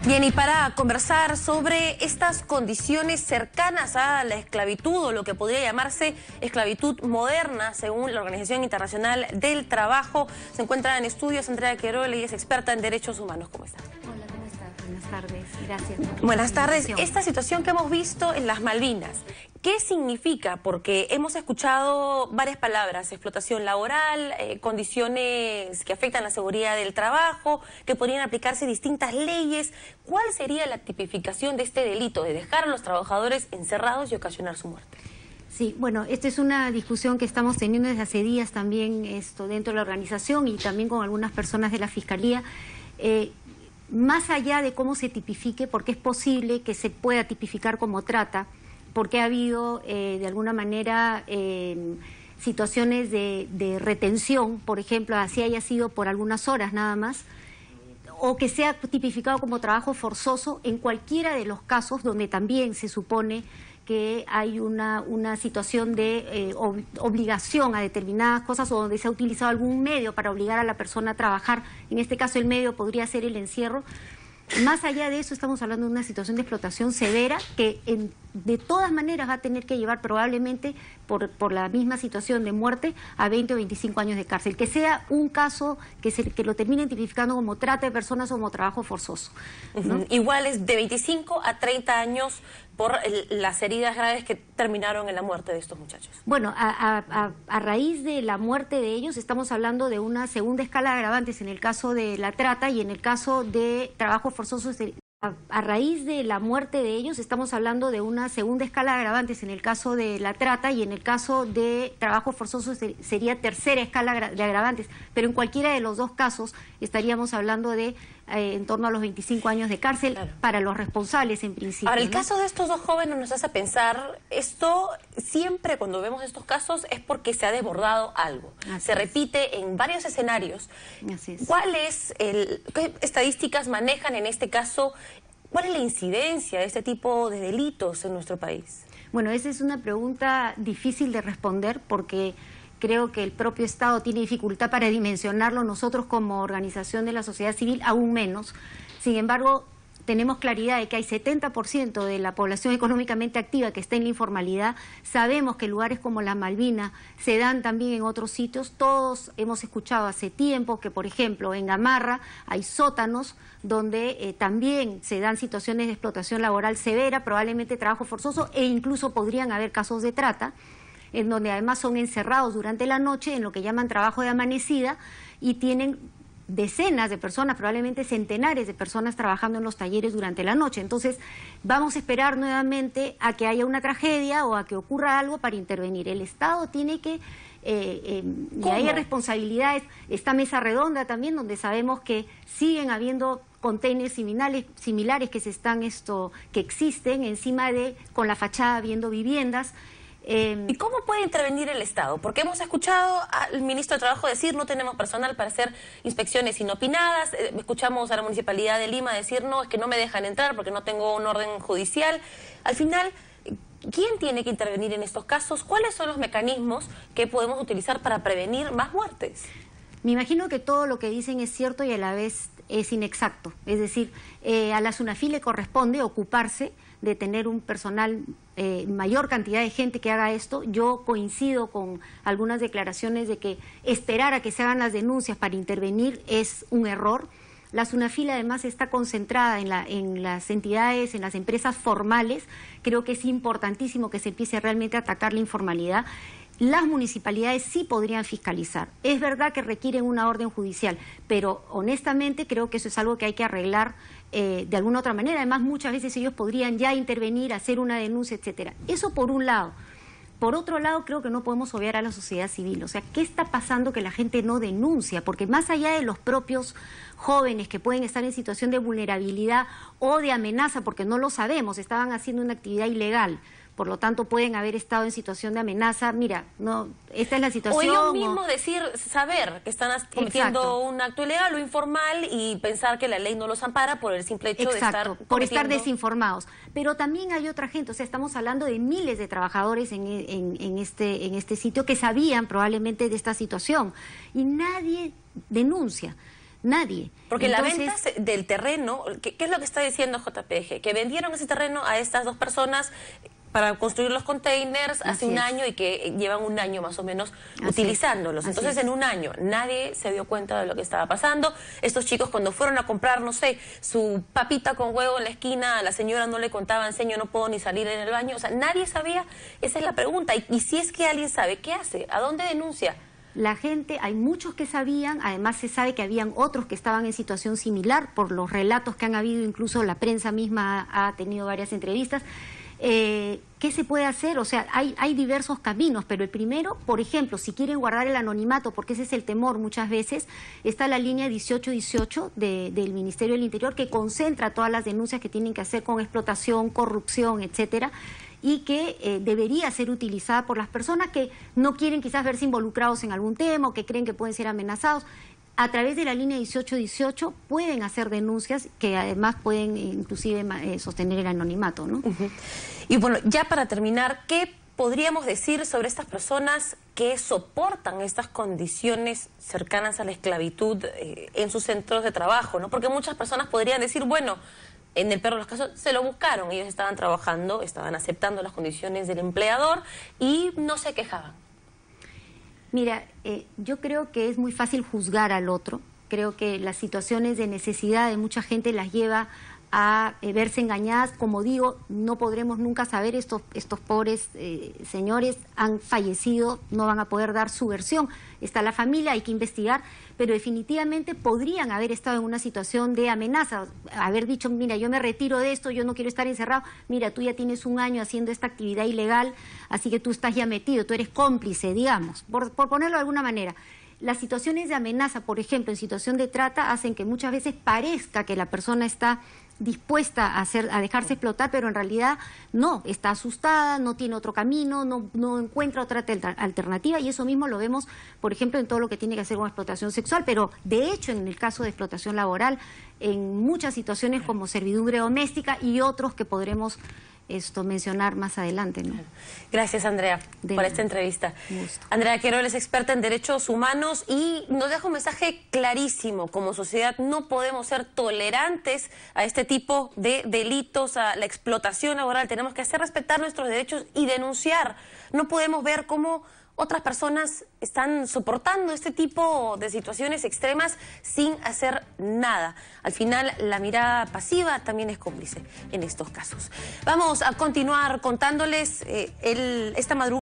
Bien, y para conversar sobre estas condiciones cercanas a la esclavitud o lo que podría llamarse esclavitud moderna, según la Organización Internacional del Trabajo, se encuentra en estudios Andrea Querol, ella es experta en derechos humanos. ¿Cómo está? Hola, ¿cómo estás? Buenas tardes, gracias. Buenas tardes. Esta situación que hemos visto en las Malvinas, ¿qué significa? Porque hemos escuchado varias palabras: explotación laboral, condiciones que afectan la seguridad del trabajo, que podrían aplicarse distintas leyes. ¿Cuál sería la tipificación de este delito de dejar a los trabajadores encerrados y ocasionar su muerte? Sí, bueno, esta es una discusión que estamos teniendo desde hace días también dentro de la organización y también con algunas personas de la Fiscalía. Más allá de cómo se tipifique, porque es posible que se pueda tipificar como trata, porque ha habido de alguna manera situaciones de retención, por ejemplo, así haya sido por algunas horas nada más, o que sea tipificado como trabajo forzoso en cualquiera de los casos donde también se supone que hay una situación de obligación a determinadas cosas o donde se ha utilizado algún medio para obligar a la persona a trabajar. En este caso el medio podría ser el encierro. Más allá de eso, estamos hablando de una situación de explotación severa que de todas maneras va a tener que llevar probablemente por la misma situación de muerte a 20 o 25 años de cárcel. Que sea un caso que lo terminen tipificando como trata de personas o como trabajo forzoso, ¿no? Igual es de 25 a 30 años por las heridas graves que terminaron en la muerte de estos muchachos. Bueno, a raíz de la muerte de ellos estamos hablando de una segunda escala de agravantes en el caso de la trata y en el caso de trabajo forzoso. A raíz de la muerte de ellos estamos hablando de una segunda escala de agravantes en el caso de la trata y en el caso de trabajo forzoso sería tercera escala de agravantes, pero en cualquiera de los dos casos estaríamos hablando de en torno a los 25 años de cárcel, claro, para los responsables en principio. Ahora, el ¿no? caso de estos dos jóvenes nos hace pensar, esto siempre cuando vemos estos casos es porque se ha desbordado algo. Así se repite en varios escenarios. Así es. ¿Qué estadísticas manejan en este caso? ¿Cuál es la incidencia de este tipo de delitos en nuestro país? Bueno, esa es una pregunta difícil de responder porque creo que el propio Estado tiene dificultad para dimensionarlo, nosotros como organización de la sociedad civil aún menos. Sin embargo, tenemos claridad de que hay 70% de la población económicamente activa que está en la informalidad. Sabemos que lugares como las Malvinas se dan también en otros sitios. Todos hemos escuchado hace tiempo que, por ejemplo, en Gamarra hay sótanos donde también se dan situaciones de explotación laboral severa, probablemente trabajo forzoso e incluso podrían haber casos de trata, en donde además son encerrados durante la noche en lo que llaman trabajo de amanecida y tienen decenas de personas, probablemente centenares de personas trabajando en los talleres durante la noche. Entonces, vamos a esperar nuevamente a que haya una tragedia o a que ocurra algo para intervenir. El Estado tiene que, y hay responsabilidades, esta mesa redonda también, donde sabemos que siguen habiendo containers similares que que existen encima con la fachada viendo viviendas. ¿Y cómo puede intervenir el Estado? Porque hemos escuchado al ministro de Trabajo decir no tenemos personal para hacer inspecciones inopinadas, escuchamos a la Municipalidad de Lima decir no, es que no me dejan entrar porque no tengo un orden judicial. Al final, ¿quién tiene que intervenir en estos casos? ¿Cuáles son los mecanismos que podemos utilizar para prevenir más muertes? Me imagino que todo lo que dicen es cierto y a la vez es inexacto. Es decir, a la SUNAFIL le corresponde ocuparse de tener un personal, mayor cantidad de gente que haga esto. Yo coincido con algunas declaraciones de que esperar a que se hagan las denuncias para intervenir es un error. La SUNAFIL además está concentrada en las entidades, en las empresas formales. Creo que es importantísimo que se empiece realmente a atacar la informalidad. Las municipalidades sí podrían fiscalizar. Es verdad que requieren una orden judicial, pero honestamente creo que eso es algo que hay que arreglar de alguna otra manera. Además, muchas veces ellos podrían ya intervenir, hacer una denuncia, etcétera. Eso por un lado. Por otro lado, creo que no podemos obviar a la sociedad civil. O sea, ¿qué está pasando que la gente no denuncia? Porque más allá de los propios jóvenes que pueden estar en situación de vulnerabilidad o de amenaza, porque no lo sabemos, estaban haciendo una actividad ilegal, por lo tanto pueden haber estado en situación de amenaza. Mira, no, esta es la situación. O ellos mismos saber que están cometiendo un acto ilegal o informal y pensar que la ley no los ampara por el simple hecho de estar por estar desinformados. Pero también hay otra gente, o sea, estamos hablando de miles de trabajadores en este sitio que sabían probablemente de esta situación y nadie denuncia. Nadie. Porque Entonces, la venta del terreno, ¿qué es lo que está diciendo JPG? Que vendieron ese terreno a estas dos personas para construir los containers hace un año y que llevan un año más o menos utilizándolos. Entonces, en un año nadie se dio cuenta de lo que estaba pasando. Estos chicos cuando fueron a comprar, no sé, su papita con huevo en la esquina, a la señora no le contaban, señor, no puedo ni salir en el baño. O sea, nadie sabía. Esa es la pregunta. Y si es que alguien sabe, ¿qué hace? ¿A dónde denuncia? La gente, hay muchos que sabían, además se sabe que habían otros que estaban en situación similar por los relatos que han habido, incluso la prensa misma ha tenido varias entrevistas. ¿Qué se puede hacer? O sea, hay diversos caminos, pero el primero, por ejemplo, si quieren guardar el anonimato, porque ese es el temor muchas veces, está la línea 1818 del Ministerio del Interior que concentra todas las denuncias que tienen que hacer con explotación, corrupción, etcétera, y que debería ser utilizada por las personas que no quieren quizás verse involucrados en algún tema o que creen que pueden ser amenazados. A través de la línea 1818 pueden hacer denuncias que además pueden inclusive sostener el anonimato, ¿no? Y bueno, ya para terminar, ¿qué podríamos decir sobre estas personas que soportan estas condiciones cercanas a la esclavitud en sus centros de trabajo, ¿no? Porque muchas personas podrían decir, bueno, en el peor de los casos se lo buscaron, ellos estaban trabajando, estaban aceptando las condiciones del empleador y no se quejaban. Mira, yo creo que es muy fácil juzgar al otro. Creo que las situaciones de necesidad de mucha gente las lleva a verse engañadas. Como digo, no podremos nunca saber, estos pobres señores han fallecido, no van a poder dar su versión. Está la familia, hay que investigar, pero definitivamente podrían haber estado en una situación de amenaza, haber dicho, mira, yo me retiro de esto, yo no quiero estar encerrado, mira, tú ya tienes un año haciendo esta actividad ilegal, así que tú estás ya metido, tú eres cómplice, digamos, por ponerlo de alguna manera. Las situaciones de amenaza, por ejemplo, en situación de trata, hacen que muchas veces parezca que la persona está dispuesta a dejarse explotar, pero en realidad no, está asustada, no tiene otro camino, no encuentra otra alternativa, y eso mismo lo vemos, por ejemplo, en todo lo que tiene que hacer con explotación sexual, pero de hecho en el caso de explotación laboral, en muchas situaciones como servidumbre doméstica y otros que podremos mencionar más adelante, ¿no? Gracias, Andrea, por esta entrevista. Andrea Querol es experta en derechos humanos y nos deja un mensaje clarísimo. Como sociedad no podemos ser tolerantes a este tipo de delitos, a la explotación laboral. Tenemos que hacer respetar nuestros derechos y denunciar. No podemos ver cómo otras personas están soportando este tipo de situaciones extremas sin hacer nada. Al final, la mirada pasiva también es cómplice en estos casos. Vamos a continuar contándoles esta madrugada.